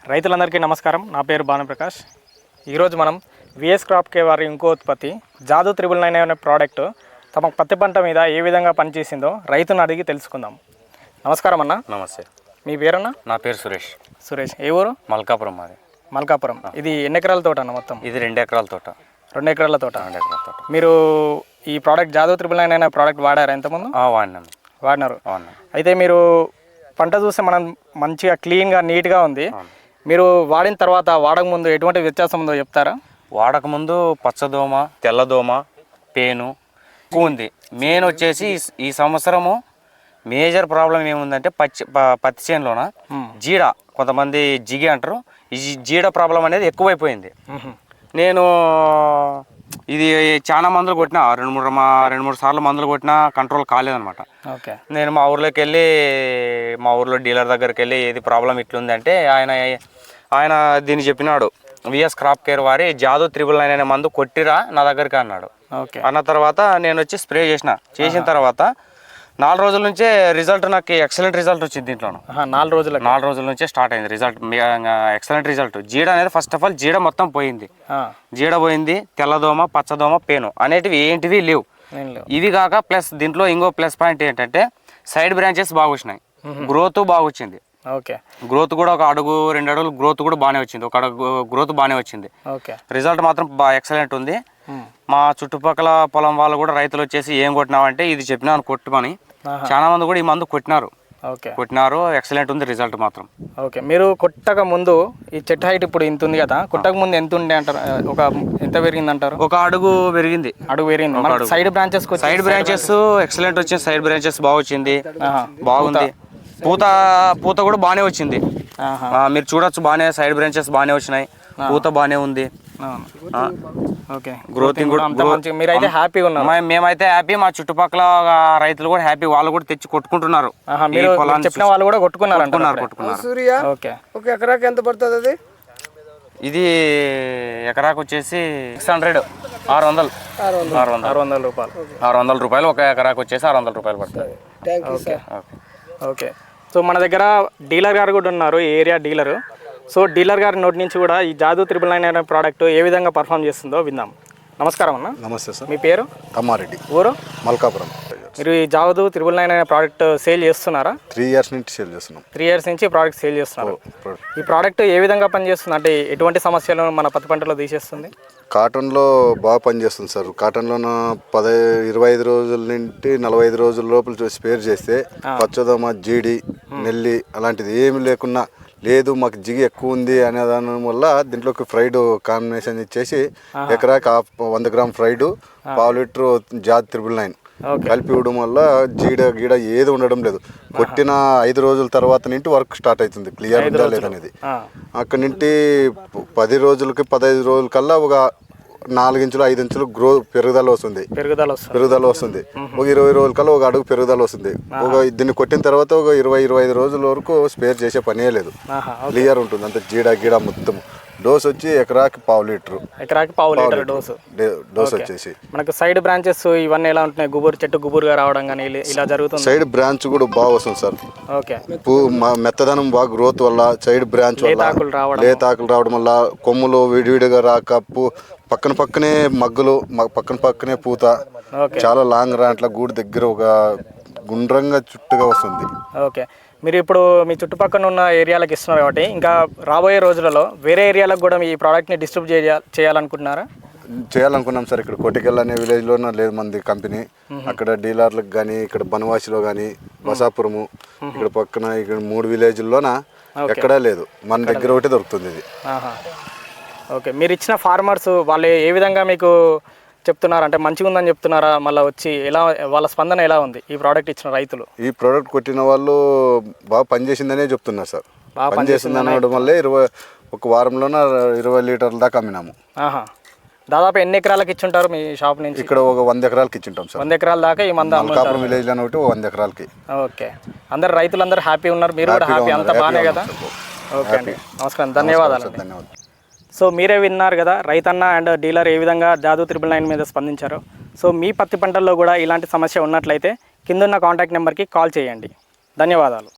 రైతులందరికీ నమస్కారం. నా పేరు భానుప్రకాష్. ఈరోజు మనం విఎస్ క్రాప్ కేర్ వారి ఇంకో ఉత్పత్తి జాదు 999 అనే ప్రోడక్ట్ తమ పత్తి పంట మీద ఏ విధంగా పనిచేసిందో రైతును అడిగి తెలుసుకుందాం. నమస్కారం అన్న. నమస్తే. మీ పేరన్నా? నా పేరు సురేష్. సురేష్, ఏ ఊరు? మల్కాపురం. మాది మల్కాపురం. ఇది ఎన్ని ఎకరాల తోట అన్న? మొత్తం ఇది 2 ఎకరాల తోట. 2 ఎకరాల తోట. 2 ఎకరాల తోట. మీరు ఈ ప్రోడక్ట్ జాదు 999 అనే ప్రోడక్ట్ వాడారా ఇంతకుముందు? వాడినారు. అయితే మీరు పంట చూస్తే మనం మంచిగా క్లీన్గా నీట్గా ఉంది. మీరు వాడిన తర్వాత వాడకముందు ఎటువంటి వ్యత్యాసం ఉందో చెప్తారా? వాడకముందు పచ్చదోమ, తెల్లదోమ, పేను ఎక్కువ ఉంది. మెయిన్ వచ్చేసి ఈ సంవత్సరము మేజర్ ప్రాబ్లం ఏముందంటే పత్తి చేనులోన జీడ, కొంతమంది జిగి అంటారు, ఈ జీడ ప్రాబ్లం అనేది ఎక్కువైపోయింది. నేను ఇది చాలా మందులు కొట్టినా, రెండు మూడు సార్లు మందులు కొట్టినా కంట్రోల్ కాలేదనమాట. నేను మా ఊర్లోకి వెళ్ళి, మా ఊర్లో డీలర్ దగ్గరికి వెళ్ళి ఏది ప్రాబ్లం ఇట్లుంది అంటే ఆయన దీన్ని చెప్పినాడు, విఎస్ క్రాప్ కేర్ వారి జాదు 999 అనే మందు కొట్టిరా నా దగ్గరికి అన్నాడు. అన్న తర్వాత నేను వచ్చి స్ప్రే చేసిన తర్వాత 4 రోజుల నుంచే రిజల్ట్, నాకు ఎక్సలెంట్ రిజల్ట్ వచ్చింది. దీంట్లో 4 రోజుల నుంచే స్టార్ట్ అయింది రిజల్ట్, ఎక్సలెంట్ రిజల్ట్. జీడ అనేది ఫస్ట్ ఆఫ్ ఆల్ జీడ మొత్తం పోయింది. జీడ పోయింది, తెల్లదోమ, పచ్చదోమ, పేను అనేటివి ఏంటివి లేవు. ఇవి కాక ప్లస్ దీంట్లో ఇంకో ప్లస్ పాయింట్ ఏంటంటే సైడ్ బ్రాంచెస్ బాగా వచ్చినాయి, గ్రోత్ బాగా వచ్చింది. గ్రోత్ కూడా ఒక అడుగు 2 అడుగులు గ్రోత్ కూడా బాగానే వచ్చింది, ఒక అడుగు గ్రోత్ బాగానే వచ్చింది. రిజల్ట్ మాత్రం ఎక్సలెంట్ ఉంది. మా చుట్టుపక్కల పొలం వాళ్ళు కూడా రైతులు వచ్చేసి ఏం కొట్టినావంటే ఇది చెప్పినాను కొట్టుమని, చాలా మంది కూడా ఈ మందు కొట్టినారు. ఎక్సలెంట్ ఉంది రిజల్ట్ మాత్రం. మీరు కొట్టక ముందు ఈ చెట్టు హైట్ ఇప్పుడు ఇంత ఉంది కదా, కొట్టక ముందు ఎంత ఉండే అంటారు? ఎంత పెరిగింది అంటారు? ఒక అడుగు పెరిగింది. సైడ్ బ్రాంచెస్ ఎక్సలెంట్ వచ్చింది. సైడ్ బ్రాంచెస్ బాగా వచ్చింది, బాగుంది. పూత కూడా బాగానే వచ్చింది. మీరు చూడొచ్చు, బాగానే సైడ్ బ్రాంచెస్ బాగానే వచ్చినాయి, పూత బాగానే ఉంది. గ్రోతింగ్ కూడా మీరైతే హ్యాపీగా ఉన్నారు? మేమైతే హ్యాపీ, మా చుట్టుపక్కల రైతులు కూడా హ్యాపీ, వాళ్ళు కూడా తెచ్చి కొట్టుకుంటున్నారు. చెప్పిన వాళ్ళు కూడా కొట్టుకున్నారు. ఒక ఎకరాకి ఎంత పడుతుంది అది? ఇది ఎకరాకు వచ్చేసి 600 రూపాయలు. ఒక ఎకరాకు వచ్చేసి 600 రూపాయలు పడుతుంది. ఓకే. సో మన దగ్గర డీలర్ గారు కూడా ఉన్నారు, ఏరియా డీలరు. సో డీలర్ గారి నోటి నుంచి కూడా ఈ జాదు 999 అనే ప్రోడక్ట్ ఏ విధంగా పర్ఫామ్ చేస్తుందో విందాం. నమస్కారం అన్న. నమస్తే సార్. మీ పేరు? తమ్మారెడ్డి. ఊరు? మల్కాపురం. మీరు ఈ జాదు 999 అనే ప్రోడక్ట్ సేల్ చేస్తున్నారా? 3 ఇయర్స్ నుంచి సేల్ చేస్తున్నాం. 3 ఇయర్స్ నుంచి ప్రోడక్ట్ సేల్ చేస్తున్నారు. ఈ ప్రోడక్ట్ ఏ విధంగా పనిచేస్తుంది, అంటే ఎటువంటి సమస్యలను మన పత్తి పంటలో తీసేస్తుంది? కాటన్లో బాగా పనిచేస్తుంది సార్. కాటన్లోన 25 రోజుల నుండి 45 రోజుల లోపల స్పేర్ చేస్తే పచ్చదోమ, జీడి, నెల్లి అలాంటిది ఏమి లేకున్నా, లేదు మాకు జిగి ఎక్కువ ఉంది అనే దాని వల్ల దీంట్లోకి ఫ్రైడ్ కాంబినేషన్ ఇచ్చేసి ఎకరాకి 100 గ్రామ్ ఫ్రైడ్, 1/2 లీటర్ జాదు 999 కలిపి ఇవ్వడం వల్ల గీడ ఏది ఉండడం లేదు. కొట్టిన 5 రోజుల తర్వాత నుండి వర్క్ స్టార్ట్ అవుతుంది, క్లియర్ ఉందా లేదనేది. అక్కడి నుండి 10 రోజులకి 15 రోజుల కల్లా ఒక 4 ఇంచులు 5 ఇంచులు పెరుగుదల వస్తుంది. ఒక 20 రోజుల కల్లా ఒక అడుగు పెరుగుదల వస్తుంది. దీన్ని కొట్టిన తర్వాత ఒక 20-25 రోజుల వరకు స్పేర్ చేసే పనే లేదు, క్లియర్ ఉంటుంది. అంత గీడ మొత్తం. డోస్ వచ్చి ఎకరాకి 1/2 లీటర్ డోస్ వచ్చేసి. మనకు సైడ్ బ్రాంచెస్ ఇవన్నీ ఎలా ఉంటున్నాయి? చెట్టు గుబురుగా రావడం కానీ ఇలా జరుగుతుంది. సైడ్ బ్రాంచ్ కూడా బాగా వస్తుంది సార్. మెత్తదనం బాగా గ్రోత్ వల్ల, సైడ్ బ్రాంచ్ వల్ల, లేతాకులు రావడం వల్ల, కొమ్ములు విడివిడిగా రాక, పక్కనే మగ్గులు, పక్కనే పూత, చాలా లాంగ్ రాంట్ల గూడు దగ్గర ఒక గుండ్రంగా చుట్టుగా వస్తుంది. మీరు ఇప్పుడు మీ చుట్టుపక్కల ఉన్న ఏరియాలకు ఇస్తున్నారు కాబట్టి ఇంకా రాబోయే రోజులలో వేరే ఏరియాలకు కూడా ఈ ప్రోడక్ట్ని డిస్ట్రిబ్యూట్ చేయాలనుకుంటున్నారా? చేయాలనుకున్నాం సార్. ఇక్కడ కోటికెల్ అనే విలేజ్లోనే లేదు మంది కంపెనీ. అక్కడ డీలర్లకు కానీ, ఇక్కడ బనవాసిలో కానీ, బసాపురము, ఇక్కడ పక్కన ఇక్కడ 3 విలేజ్ల్లోన ఎక్కడా లేదు. మన దగ్గర ఒకటి దొరుకుతుంది ఇది. మీరు ఇచ్చిన ఫార్మర్స్ వాళ్ళు ఏ విధంగా మీకు చెప్తున్నారు, అంటే మంచిగా ఉందని చెప్తున్నారా? మళ్ళీ వచ్చి ఎలా, వాళ్ళ స్పందన ఎలా ఉంది ఈ ప్రోడక్ట్ ఇచ్చిన రైతులు? ఈ ప్రోడక్ట్ కొట్టిన వాళ్ళు బాగా పనిచేసిందనే చెప్తున్నారు సార్. పనిచేసింది అనడం వల్లే ఒక వారంలోన 20 లీటర్ల దాకా అమ్మినాము. దాదాపు ఎన్ని ఎకరాలకు ఇచ్చుంటారు మీ షాప్ నుంచి? ఇక్కడ ఒక 100 ఎకరాలకి ఇచ్చుంటాం సార్. 100 ఎకరాల దాకా ఈ మంద మల్కాపురం విలేజ్ లో ఒకటి 100 ఎకరాలకి. అందరు రైతులందరూ హ్యాపీ ఉన్నారు, మీరు కూడా హ్యాపీ, అంత బాగానే కదా? ఓకే అండి, నమస్కారం, ధన్యవాదాలు. సో మీరే విన్నారు కదా రైతన్న అండ్ డీలర్ ఏ విధంగా జాదు 999 మీద స్పందించారో. సో మీ పత్తి పంటల్లో కూడా ఇలాంటి సమస్య ఉన్నట్లయితే కిందున్న కాంటాక్ట్ నెంబర్కి కాల్ చేయండి. ధన్యవాదాలు.